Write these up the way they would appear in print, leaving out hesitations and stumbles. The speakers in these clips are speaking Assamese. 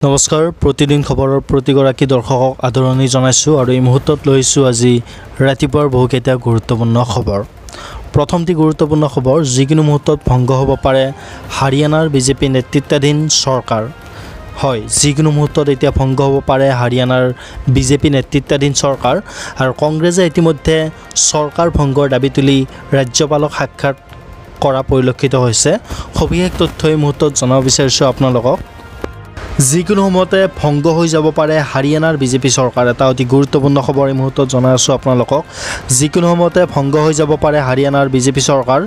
নমস্কাৰ প্ৰতিদিন খবৰৰ প্ৰতিগৰাকী দৰ্শকক আদৰণি জনাইছো আৰু এই মুহূৰ্তত লৈছো আজি ৰাতিপুৱাৰ বহুকেইটা গুৰুত্বপূৰ্ণ খবৰ। প্ৰথমটি গুৰুত্বপূৰ্ণ খবৰ, যিকোনো মুহূৰ্তত ভংগ হ'ব পাৰে হাৰিয়ানাৰ বিজেপি নেতৃত্বাধীন চৰকাৰ। হয়, যিকোনো মুহূৰ্তত এতিয়া ভংগ হ'ব পাৰে হাৰিয়ানাৰ বিজেপি নেতৃত্বাধীন চৰকাৰ আৰু কংগ্ৰেছে ইতিমধ্যে চৰকাৰ ভংগৰ দাবী তুলি ৰাজ্যপালক সাক্ষাৎ কৰা পৰিলক্ষিত হৈছে। সবিশেষ তথ্য এই মুহূৰ্তত জনাব বিচাৰিছোঁ আপোনালোকক। যিকোনো সময়তে ভংগ হৈ যাব পাৰে হাৰিয়ানাৰ বিজেপি চৰকাৰ, এটা অতি গুৰুত্বপূৰ্ণ খবৰ এই মুহূৰ্তত জনাই আছোঁ আপোনালোকক। যিকোনো সময়তে ভংগ হৈ যাব পাৰে হাৰিয়ানাৰ বিজেপি চৰকাৰ।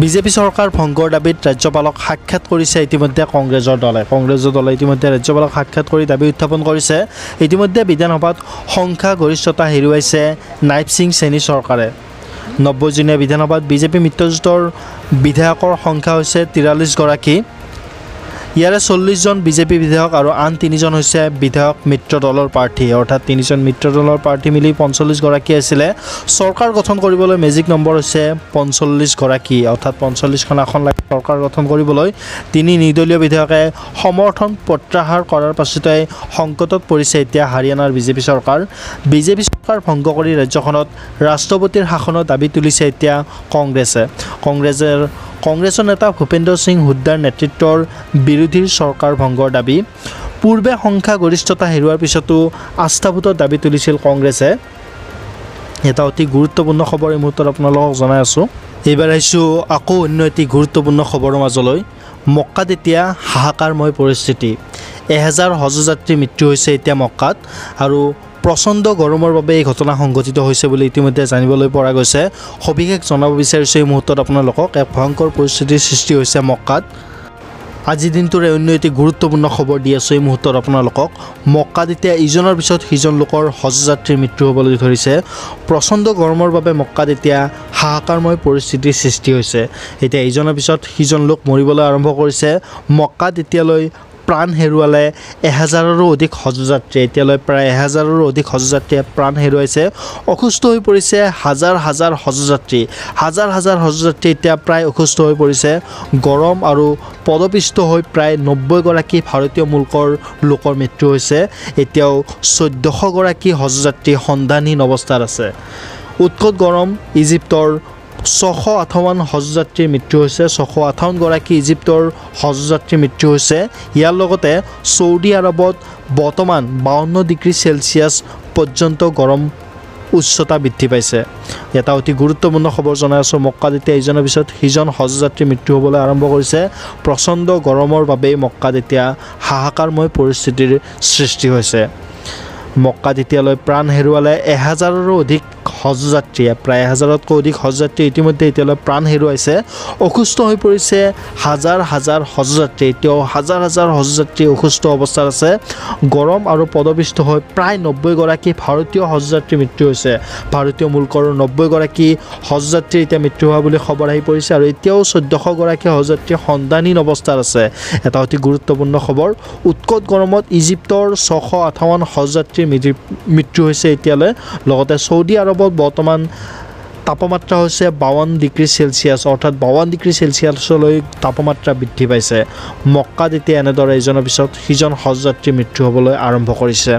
বিজেপি চৰকাৰ ভংগৰ দাবীত ৰাজ্যপালক সাক্ষাৎ কৰিছে ইতিমধ্যে কংগ্ৰেছৰ দলে ইতিমধ্যে ৰাজ্যপালক সাক্ষাৎ কৰি দাবী উত্থাপন কৰিছে। ইতিমধ্যে বিধানসভাত সংখ্যাগৰিষ্ঠতা হেৰুৱাইছে নাইব সিং চেনী চৰকাৰে। 90-জনীয়া বিধানসভাত বিজেপি মিত্ৰজোঁটৰ বিধায়কৰ সংখ্যা হৈছে 43 গৰাকী। ইয়াৰে 40 জন বিজেপি বিধায়ক আৰু আন 3 জন হৈছে বিধায়ক মিত্ৰ দলৰ প্ৰাৰ্থী, অৰ্থাৎ 3 জন মিত্ৰ দলৰ প্ৰাৰ্থী মিলি 45 গৰাকী আছিলে। চৰকাৰ গঠন কৰিবলৈ মেজিক নম্বৰ হৈছে 45 গৰাকী, অৰ্থাৎ 45খন আসন লাগে চৰকাৰ গঠন কৰিবলৈ। 3 নিৰ্দলীয় বিধায়কে সমৰ্থন প্ৰত্যাহাৰ কৰাৰ পাছতে সংকটত পৰিছে এতিয়া হাৰিয়ানাৰ বিজেপি চৰকাৰ। বিজেপি চৰকাৰ ভংগ কৰি ৰাজ্যখনত ৰাষ্ট্ৰপতিৰ শাসনৰ দাবী তুলিছে এতিয়া কংগ্ৰেছৰ নেতা ভূপেন্দ্ৰ সিং হুড্ডাৰ নেতৃত্বৰ বিৰোধীৰ চৰকাৰ ভংগৰ দাবী। পূৰ্বে সংখ্যাগৰিষ্ঠতা হেৰুৱাৰ পিছতো আস্থা ভোটৰ দাবী তুলিছিল কংগ্ৰেছে। এটা অতি গুৰুত্বপূৰ্ণ খবৰ এই মুহূৰ্তত আপোনালোকক জনাই আছোঁ। এইবাৰ আহিছোঁ আকৌ অন্য এটি গুৰুত্বপূৰ্ণ খবৰৰ মাজলৈ। মক্কাত এতিয়া হাহাকাৰময় পৰিস্থিতি। 1000 হজযাত্ৰীৰ মৃত্যু হৈছে এতিয়া মক্কাত আৰু প্ৰচণ্ড গৰমৰ বাবে এই ঘটনা সংঘটিত হৈছে বুলি ইতিমধ্যে জানিবলৈ পৰা গৈছে। সবিশেষ জনাব বিচাৰিছোঁ এই মুহূৰ্তত আপোনালোকক। এক ভয়ংকৰ পৰিস্থিতিৰ সৃষ্টি হৈছে মক্কাত। আজি দিনটোৰে অন্য এটি গুৰুত্বপূৰ্ণ খবৰ দি আছোঁ এই মুহূৰ্তত আপোনালোকক। মক্কাত এতিয়া ইজনৰ পিছত সিজন লোকৰ হজযাত্ৰীৰ মৃত্যু হ'বলৈ ধৰিছে। প্ৰচণ্ড গৰমৰ বাবে মক্কাত এতিয়া হাহাকাৰময় পৰিস্থিতিৰ সৃষ্টি হৈছে। এতিয়া ইজনৰ পিছত সিজন লোক মৰিবলৈ আৰম্ভ কৰিছে। মক্কাত এতিয়ালৈ প্ৰাণ হেৰুৱালে 1000ৰো অধিক হজযাত্ৰী। এতিয়ালৈ প্ৰায় 1000ৰো অধিক হজযাত্ৰীয়ে প্ৰাণ হেৰুৱাইছে। অসুস্থ হৈ পৰিছে হাজাৰ হাজাৰ হজযাত্ৰী এতিয়া প্ৰায় অসুস্থ হৈ পৰিছে। গৰম আৰু পদপিষ্ট হৈ প্ৰায় 90 গৰাকী ভাৰতীয় মূলকৰ লোকৰ মৃত্যু হৈছে। এতিয়াও 1400 গৰাকী হজযাত্ৰী সন্ধানহীন অৱস্থাত আছে। উৎকট গৰম। ইজিপ্তৰ 658 হজযাত্ৰীৰ মৃত্যু হৈছে। 658 গৰাকী ইজিপ্তৰ হজযাত্ৰীৰ মৃত্যু হৈছে। ইয়াৰ লগতে ছৌদি আৰৱত বৰ্তমান 52 ডিগ্ৰী চেলছিয়াছ পৰ্যন্ত গৰম উচ্চতা বৃদ্ধি পাইছে। এটা অতি গুৰুত্বপূৰ্ণ খবৰ জনাই আছোঁ। মক্কাত এতিয়া ইজনৰ পিছত সিজন হজযাত্ৰীৰ মৃত্যু হ'বলৈ আৰম্ভ কৰিছে। প্ৰচণ্ড গৰমৰ বাবেই মক্কাত এতিয়া হাহাকাৰময় পৰিস্থিতিৰ সৃষ্টি হৈছে। মক্কাত এতিয়ালৈ প্ৰাণ হেৰুৱালে 1000ৰো অধিক হজযাত্ৰীয়ে, প্ৰায় 1000তকৈ অধিক হজযাত্ৰী ইতিমধ্যে এতিয়ালৈ প্ৰাণ হেৰুৱাইছে। অসুস্থ হৈ পৰিছে হাজাৰ হজযাত্ৰী। এতিয়াও হাজাৰ হজযাত্ৰী অসুস্থ অৱস্থাত আছে। গৰম আৰু পদপিষ্ট হৈ প্ৰায় 90 গৰাকী ভাৰতীয় হজযাত্ৰীৰ মৃত্যু হৈছে। ভাৰতীয় মূলকৰ 90 গৰাকী হজযাত্ৰী এতিয়া মৃত্যু হোৱা বুলি খবৰ আহি পৰিছে আৰু এতিয়াও 1400 গৰাকী হজযাত্ৰী সন্ধানহীন অৱস্থাত আছে। এটা অতি গুৰুত্বপূৰ্ণ খবৰ। উৎকট গৰমত ইজিপ্তৰ 658 হজযাত্ৰীৰ মৃত্যু হৈছে এতিয়ালৈ। লগতে ছৌদি আৰৱত বৰ্তমান তাপমাত্ৰা হৈছে 52 ডিগ্ৰী চেলছিয়াছ, অৰ্থাৎ 52 ডিগ্ৰী চেলছিয়াছলৈ তাপমাত্ৰা বৃদ্ধি পাইছে। মক্কাত এতিয়া এনেদৰে ইজনৰ পিছত সিজন হজযাত্ৰীৰ মৃত্যু হ'বলৈ আৰম্ভ কৰিছে।